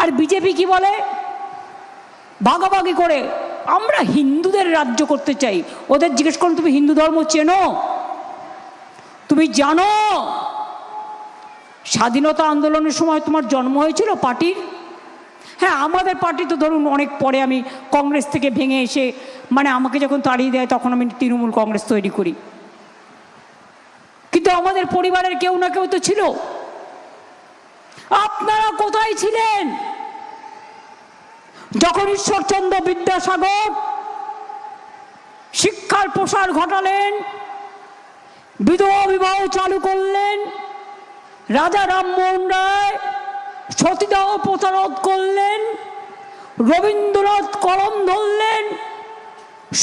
আর BJP কি বলে? ভাগাভাগি করে আমরা হিন্দুদের রাজ্য করতে চাই। ওদের জিজ্ঞেস করুন, তুমি হিন্দু ধর্ম চেনো? তুমি জানো স্বাধীনতা আন্দোলনের সময় তোমার জন্ম হয়েছিল পার্টির? হ্যাঁ, আমাদের পার্টি তো ধরুন অনেক পরে, আমি কংগ্রেস থেকে ভেঙে এসে, মানে আমাকে যখন তাড়িয়ে দেয় তখন আমি তৃণমূল কংগ্রেস তৈরি করি। কিন্তু আমাদের পরিবারের কেউ না কেউ তো ছিল। আপনারা কোথায় ছিলেন যখন ঈশ্বরচন্দ্র বিদ্যাসাগর শিক্ষার প্রসার ঘটালেন, বিধবা বিবাহ চালু করলেন, রাজা রামমোহন রায় সতীদাহ প্রতিরোধ করলেন, রবীন্দ্রনাথ কলম ধরলেন,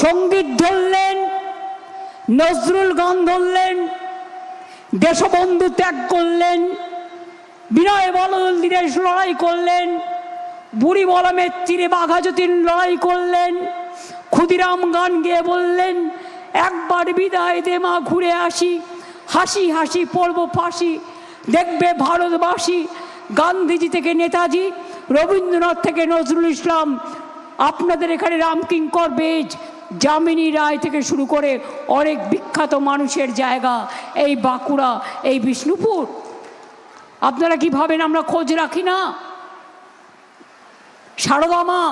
সঙ্গীত ধরলেন, নজরুল গান ধরলেন, দেশবন্ধু ত্যাগ করলেন, বিনয় বাদল দীনেশ লড়াই করলেন, বুড়ি বলমের তীরে বাঘা যতীন লড়াই করলেন, ক্ষুদিরাম গান গেয়ে বললেন, একবার বিদায় দে মা ঘুরে আসি, হাসি হাসি পড়ব ফাঁসি, দেখবে ভারতবাসী। গান্ধীজি থেকে নেতাজি, রবীন্দ্রনাথ থেকে নজরুল ইসলাম, আপনাদের এখানে রামকিঙ্কর বেজ, যামিনী রায় থেকে শুরু করে অনেক বিখ্যাত মানুষের জায়গা এই বাঁকুড়া, এই বিষ্ণুপুর। আপনারা কি ভাবেন আমরা খোঁজ রাখি না? সারদা মা,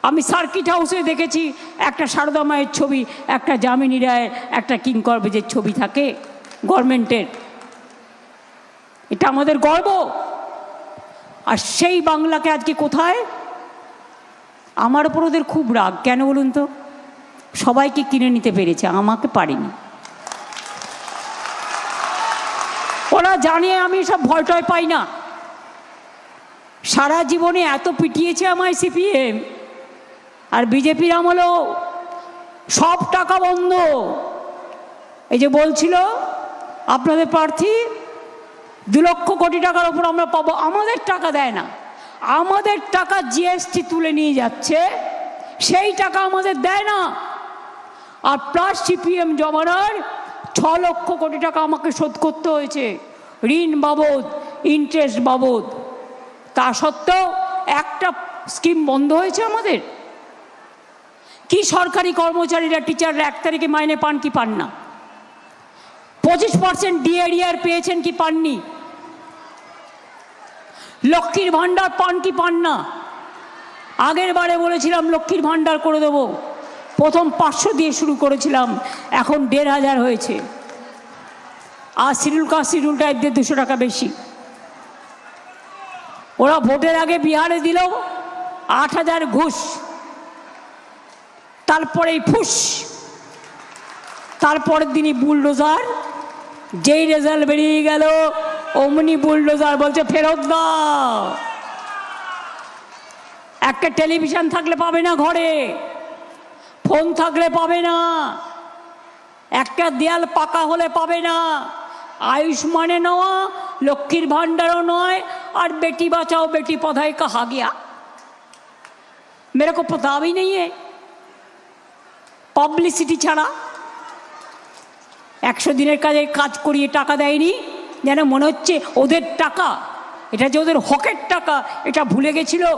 আমি সার্কিট হাউসে দেখেছি একটা সারদা মায়ের ছবি, একটা যামিনী রায়ের, একটা কিঙ্কর বেজের ছবি থাকে গভর্নমেন্টের। এটা আমাদের গর্ব। আর সেই বাংলাকে আজকে কোথায়? আমার উপর ওদের খুব রাগ। কেন বলুন তো? সবাইকে কিনে নিতে পেরেছে, আমাকে পারেনি। ওরা জানে আমি সব ভয় টয় পাই না। সারা জীবনে এত পিটিয়েছে আমায় সিপিএম আর বিজেপির আমলেও সব টাকা বন্ধ। এই যে বলছিল আপনাদের প্রার্থী 2 লক্ষ কোটি টাকার ওপর আমরা পাবো, আমাদের টাকা দেয় না, আমাদের টাকা জিএসটি তুলে নিয়ে যাচ্ছে, সেই টাকা আমাদের দেয় না। আর প্লাস সিপিএম জমানার 6 লক্ষ কোটি টাকা আমাকে শোধ করতে হয়েছে ঋণ বাবদ, ইন্টারেস্ট বাবদ। তা সত্ত্বেও একটা স্কিম বন্ধ হয়েছে আমাদের। কি সরকারি কর্মচারীরা, টিচাররা 1 তারিখে মাইনে পান কি পান না? 25% ডিএডিআর পেয়েছেন কি পাননি? লক্ষ্মীর ভান্ডার পান কি পান না? আগের বারে বলেছিলাম লক্ষ্মীর ভান্ডার করে দেবো, প্রথম 500 দিয়ে শুরু করেছিলাম, এখন 1500 হয়েছে। আর শিডিউল কাস্ট শিডিউল টাইপদের 200 টাকা বেশি। ওরা ভোটের আগে বিহারে দিল 8000 ঘুষ, তারপরেই ফুস, তারপরের দিনই বুলডোজার। যেই রেজাল্ট বেরিয়ে গেল অমনি বুলডোজার বলছে ফেরত দাও। একটা টেলিভিশন থাকলে পাবে না ঘরে, ফোন থাকলে পাবে না, একটা দেয়াল পাকা হলে পাবে না, आयुष्माने नवा लक्ष्मीर भांडारों नय और बेटी बचाओ बेटी पढ़ाई कहा गया। मेरे को पता भी नहीं है पब्लिसिटी छाड़ा 100 दिनेर काजे काज करिए टाका देयनि जेन मने हच्छे ओदेर टाका एटा जे ओदेर हकेर टाका एटा भुले गेछिलो।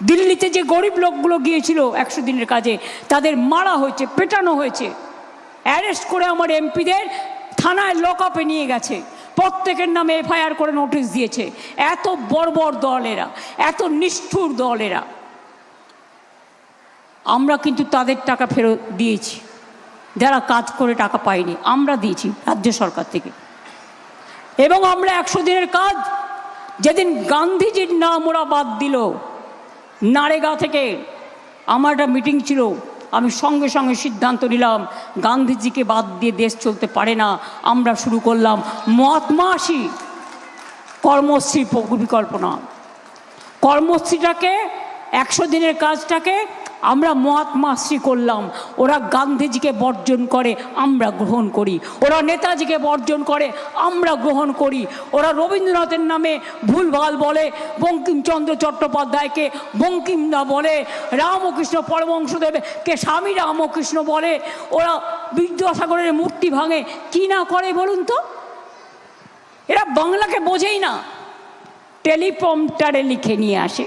दिल्लीते जे गरीब लोकगुलो गिয়েছিল 100 दिनेर काजे तादेर मारा हয়েছে पेटानो हয়েছে अरेस्ट करे आमार एमपिদের থানায় লকআপে নিয়ে গেছে প্রত্যেকের নামে এফআইআর করে নোটিশ দিয়েছে। এত বর্বর দল এরা, এত নিষ্ঠুর দল এরা। আমরা কিন্তু তাদের টাকা ফেরত দিয়েছি যারা কাজ করে টাকা পায়নি, আমরা দিয়েছি রাজ্য সরকার থেকে। এবং আমরা 100 দিনের কাজ যেদিন গান্ধীজির নাম ওরা বাদ দিল নারেগা থেকে, আমার একটা মিটিং ছিল, আমি সঙ্গে সঙ্গে সিদ্ধান্ত নিলাম গান্ধীজিকে বাদ দিয়ে দেশ চলতে পারে না। আমরা শুরু করলাম মহাত্মাশ্রী কর্মশ্রী পরিকল্পনা। কর্মশ্রীটাকে 100 দিনের কাজটাকে আমরা মহাত্মাশ্রী করলাম। ওরা গান্ধীজিকে বর্জন করে, আমরা গ্রহণ করি। ওরা নেতাজিকে বর্জন করে, আমরা গ্রহণ করি। ওরা রবীন্দ্রনাথের নামে ভুলভাল বলে, বঙ্কিমচন্দ্র চট্টোপাধ্যায়কে বঙ্কিমদা বলে, রামকৃষ্ণ পরমহংসদেবকে স্বামী রামকৃষ্ণ বলে। ওরা বিদ্যাসাগরের মূর্তি ভাঙে, কি না করে বলুন তো? এরা বাংলাকে বোঝেই না। টেলিপ্রম্পটারে লিখে নিয়ে আসে।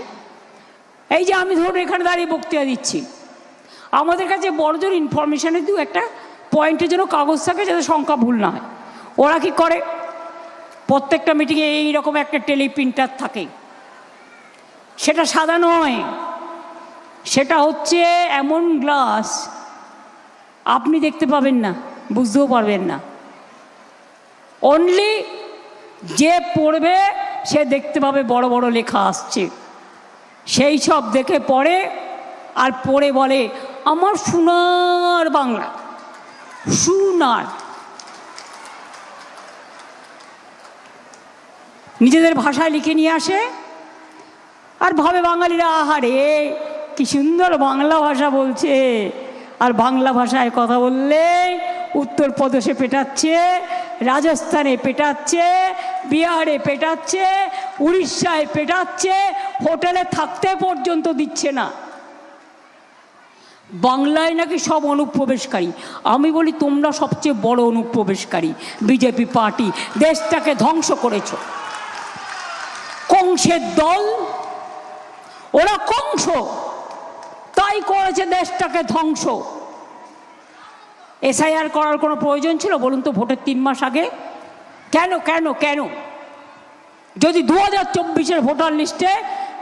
এই যে আমি ধরুন এখানে দাঁড়িয়ে বক্তৃতা দিচ্ছি, আমাদের কাছে বড়জোর ইনফরমেশনের দু একটা পয়েন্টের জন্য কাগজ থাকে যাতে সংখ্যা ভুল না হয়। ওরা কি করে, প্রত্যেকটা মিটিংয়ে এইরকম একটা টেলিপ্রিন্টার থাকে। সেটা সাদা নয়, সেটা হচ্ছে এমন গ্লাস আপনি দেখতে পাবেন না, বুঝতেও পারবেন না। অনলি যে পড়বে সে দেখতে পাবে বড় বড় লেখা আসছে, সেই সব দেখে পড়ে আর পড়ে বলে আমার সোনার বাংলা, সোনার। নিজেদের ভাষায় লিখে নিয়ে আসে আর ভাবে বাঙালিরা আহারে কি সুন্দর বাংলা ভাষা বলছে। আর বাংলা ভাষায় কথা বললে উত্তরপ্রদেশে পেটাচ্ছে, রাজস্থানে পেটাচ্ছে, বিহারে পেটাচ্ছে, উড়িষ্যায় পেটাচ্ছে, হোটেলে থাকতে পর্যন্ত দিচ্ছে না। বাংলায় নাকি সব অনুপ্রবেশকারী। আমি বলি তোমরা সবচেয়ে বড় অনুপ্রবেশকারী, বিজেপি পার্টি। দেশটাকে ধ্বংস করেছ, কংসের দল, ওরা কংস, তাই করেছে দেশটাকে ধ্বংস। এসআইআর করার কোনো প্রয়োজন ছিল বলুন তো ভোটের 3 মাস আগে? কেন কেন কেন? যদি 2024-এর ভোটার লিস্টে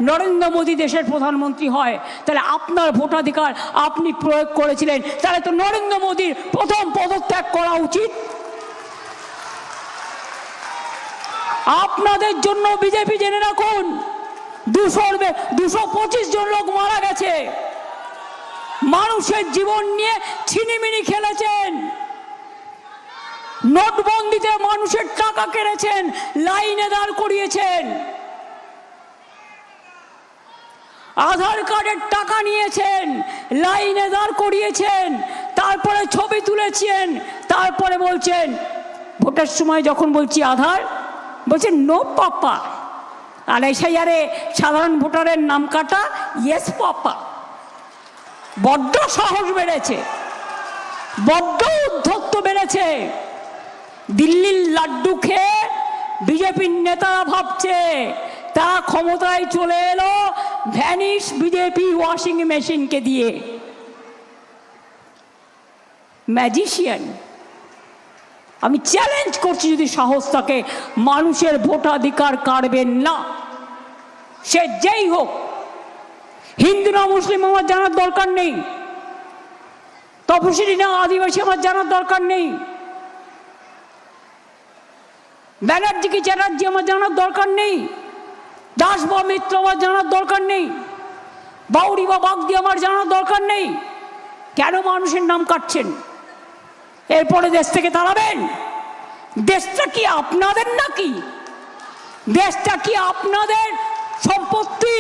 নরেন্দ্র মোদী দেশের প্রধানমন্ত্রী হয়, তাহলে আপনার ভোটাধিকার আপনি প্রয়োগ করেছিলেন, তাহলে তো নরেন্দ্র মোদীর প্রথম পদত্যাগ করা উচিত। আপনাদের জন্য বিজেপি, জেনে রাখুন, 225 জন লোক মারা গেছে। মানুষের জীবন নিয়ে ছিনিমিনি খেলেছেন, নোটবন্দিতে মানুষের টাকা কেড়েছেন, লাইনে দাঁড় করিয়েছেন, আধার কার্ডের টাকা নিয়েছেন, লাইনে দাঁড় করিয়েছেন, তারপরে ছবি তুলেছেন, তারপরে বলছেন ভোটের সময় যখন বলছি আধার, বলছেন নো পাপা। আর এসআইআরে সাধারণ ভোটারের নাম কাটা, ইয়েস পাপা। বড্ড সাহস বেড়েছে, বড্ড উদ্ধত্ত বেড়েছে। দিল্লির লাড্ডু খেয়ে বিজেপির নেতারা ভাবছে তারা ক্ষমতায় চলে এলো ভ্যানিশ বিজেপি ওয়াশিং মেশিনকে দিয়ে। ম্যাজিশিয়ান। আমি চ্যালেঞ্জ করছি, যদি সাহস থাকে মানুষের ভোটাধিকার কাড়বেন না, সে যেই হোক। হিন্দু না মুসলিম আমার জানার দরকার নেই, তপশিলি না আদিবাসী আমার জানার দরকার নেই, ব্যানার্জি কি চ্যাটার্জি আমার জানার দরকার নেই, দাস বা মিত্র আমার জানার দরকার নেই, বাউরি বা বাগদি আমার জানার দরকার নেই। কেন মানুষের নাম কাটছেন? এরপরে দেশ থেকে তাড়াবেন? দেশটা কি আপনাদের নাকি? দেশটা কি আপনাদের সম্পত্তি?